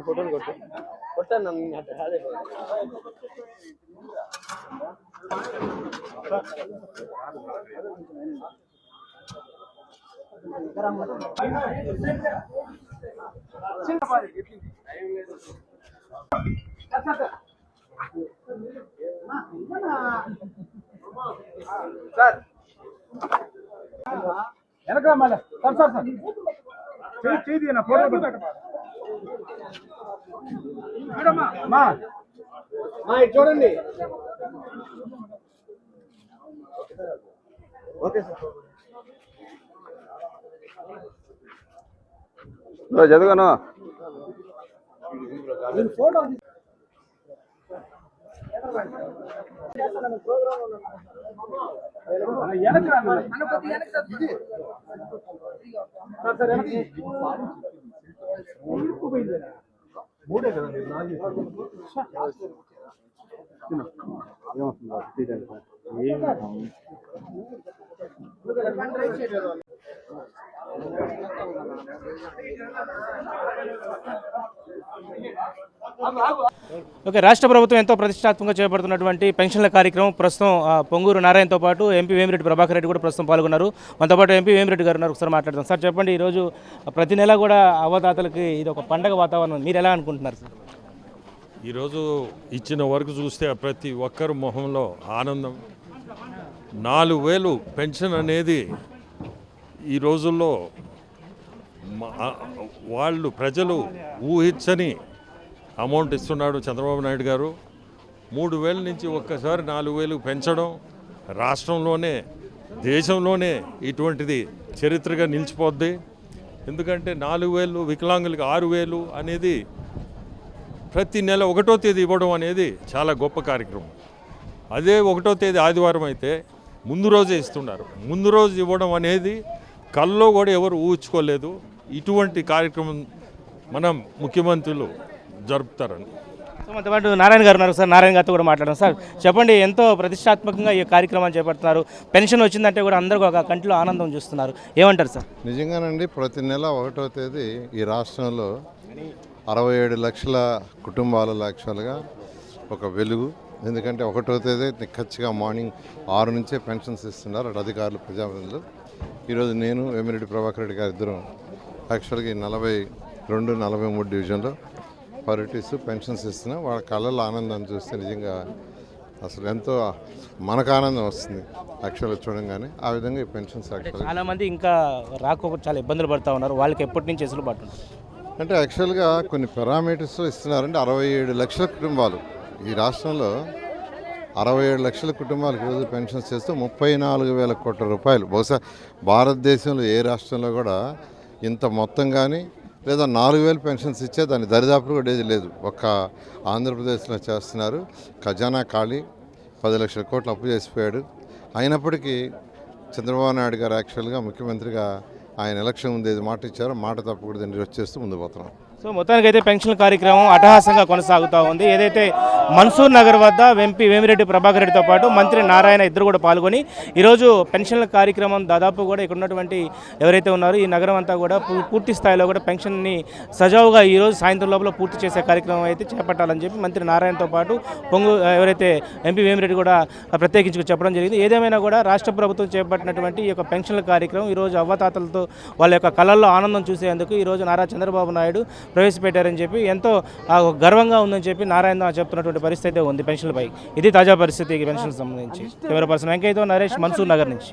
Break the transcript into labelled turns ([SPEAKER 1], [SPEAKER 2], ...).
[SPEAKER 1] Photo ಕೊಟ್ಟೆ ನನ್ನ ಹಾಳೆ సార్ వెనక మళ్ళీ సార్ సార్ సార్ చేయి నా ఫోటో చూడండి ఓకే సార్ చదువుగాను ఫోటో మూడే కదండి
[SPEAKER 2] ఓకే, రాష్ట్ర ప్రభుత్వం ఎంతో ప్రతిష్టాత్మకంగా చేపడుతున్నటువంటి పెన్షన్ల కార్యక్రమం ప్రస్తుతం పొంగూరు నారాయణతో పాటు ఎంపీ వేమిరెడ్డి ప్రభాకర్ రెడ్డి కూడా ప్రస్తుతం పాల్గొన్నారు. మనతో పాటు ఎంపీ వేమిరెడ్డి గారు ఉన్నారు, ఒకసారి మాట్లాడదాం. సార్ చెప్పండి, ఈరోజు ప్రతి నెల కూడా అవ్వదాతలకి ఇది ఒక పండగ వాతావరణం, మీరు ఎలా అనుకుంటున్నారు సార్?
[SPEAKER 3] ఈరోజు ఇచ్చిన వరకు చూస్తే ప్రతి ఒక్కరు మొహంలో ఆనందం. 4,000 పెన్షన్ అనేది ఈ రోజుల్లో వాళ్ళు ప్రజలు ఊహించని అమౌంట్ ఇస్తున్నాడు చంద్రబాబు నాయుడు గారు. 3,000 నుంచి ఒక్కసారి 4,000 పెంచడం రాష్ట్రంలోనే దేశంలోనే ఇటువంటిది చరిత్రగా నిలిచిపోద్ది. ఎందుకంటే 4,000 వికలాంగులకి 6,000 అనేది ప్రతి నెల 1వ తేదీ ఇవ్వడం అనేది చాలా గొప్ప కార్యక్రమం. అదే 1వ తేదీ ఆదివారం అయితే ముందు రోజే ఇస్తున్నారు. ముందు రోజు ఇవ్వడం అనేది కల్లో కూడా ఎవరు ఊహించుకోలేదు. ఇటువంటి కార్యక్రమం మనం ముఖ్యమంత్రులు జరుపుతారని.
[SPEAKER 2] సో మనతో పాటు నారాయణ గారు ఉన్నారు, సార్ నారాయణ గారితో కూడా మాట్లాడడం. సార్ చెప్పండి, ఎంతో ప్రతిష్టాత్మకంగా ఈ కార్యక్రమాన్ని చేపడుతున్నారు. పెన్షన్ వచ్చిందంటే కూడా అందరికీ ఒక కంటిలో ఆనందం చూస్తున్నారు, ఏమంటారు సార్?
[SPEAKER 4] నిజంగానండి, ప్రతి నెల 1వ తేదీ ఈ రాష్ట్రంలో 67 లక్షల కుటుంబాల యాక్చువల్గా ఒక వెలుగు. ఎందుకంటే 1వ తేదీ ఖచ్చితంగా మార్నింగ్ 6 నుంచే పెన్షన్స్ ఇస్తున్నారు అటు అధికారులు ప్రజాప్రతినిధులు. ఈరోజు నేను వేమిరెడ్డి ప్రభాకర్ రెడ్డి గారు ఇద్దరం యాక్చువల్గా 42, 43 డివిజన్లో పారిటీస్ పెన్షన్స్ ఇస్తున్నాం. వాళ్ళ కళ్ళల్లో ఆనందాన్ని చూస్తే నిజంగా అసలు ఎంతో మనకు ఆనందం వస్తుంది యాక్చువల్గా చూడంగానే. ఆ విధంగా ఈ పెన్షన్స్ యాక్చువల్గా
[SPEAKER 2] చాలామంది ఇంకా రాకపోతే చాలా ఇబ్బందులు పడుతూ ఉన్నారు, వాళ్ళకి ఎప్పటి నుంచి అసలు పడుతుంది
[SPEAKER 4] అంటే యాక్చువల్గా కొన్ని పారామీటర్స్ ఇస్తున్నారంటే 67 లక్షల కుటుంబాలు ఈ రాష్ట్రంలో 67 లక్షల కుటుంబాలకు ఈరోజు పెన్షన్స్ చేస్తూ 34,000 కోట్ల రూపాయలు. బహుశా భారతదేశంలో ఏ రాష్ట్రంలో కూడా ఇంత మొత్తం కానీ లేదా 4,000 పెన్షన్స్ ఇచ్చే దాని దరిదాపులు కూడా ఏది లేదు. ఒక్క ఆంధ్రప్రదేశ్లో చేస్తున్నారు. ఖజానా ఖాళీ, 10 లక్షల కోట్లు అప్పు చేసిపోయాడు. అయినప్పటికీ చంద్రబాబు నాయుడు గారు యాక్చువల్గా ముఖ్యమంత్రిగా ఆయన ఎలక్షన్ ముందు ఏది మాట ఇచ్చారో మాట తప్పకూడదు నిర్వహిస్తూ ముందు పోతున్నాం.
[SPEAKER 2] సో మొత్తానికైతే పెన్షన్ కార్యక్రమం అట్టహాసంగా కొనసాగుతూ ఉంది. ఏదైతే మన్సూర్ నగర్ వద్ద ఎంపీ వేమిరెడ్డి ప్రభాకర్ రెడ్డితో పాటు మంత్రి నారాయణ ఇద్దరు కూడా పాల్గొని ఈరోజు పెన్షన్ల కార్యక్రమం దాదాపు కూడా ఇక్కడ ఉన్నటువంటి ఎవరైతే ఉన్నారో ఈ నగరం అంతా కూడా పూర్తి స్థాయిలో కూడా పెన్షన్ని సజావుగా ఈరోజు సాయంత్రం లోపల పూర్తి చేసే కార్యక్రమం అయితే చేపట్టాలని చెప్పి మంత్రి నారాయణతో పాటు ఎవరైతే ఎంపీ వేమిరెడ్డి కూడా ప్రత్యేకించి చెప్పడం జరిగింది. ఏదేమైనా కూడా రాష్ట్ర ప్రభుత్వం చేపట్టినటువంటి ఈ యొక్క పెన్షన్ల కార్యక్రమం ఈరోజు అవ్వతాతలతో వాళ్ళ యొక్క కళల్లో ఆనందం చూసేందుకు ఈరోజు నారా చంద్రబాబు నాయుడు ప్రవేశపెట్టారని చెప్పి ఎంతో గర్వంగా ఉందని చెప్పి నారాయణ చెప్తున్నటువంటి పరిస్థితి ఉంది పెన్షన్లపై. ఇది తాజా పరిస్థితి పెన్షన్కి సంబంధించి. కెమెరా పర్సన్ వెంకయ్యతో నరేష్, మన్సూర్ నగర్ నుంచి.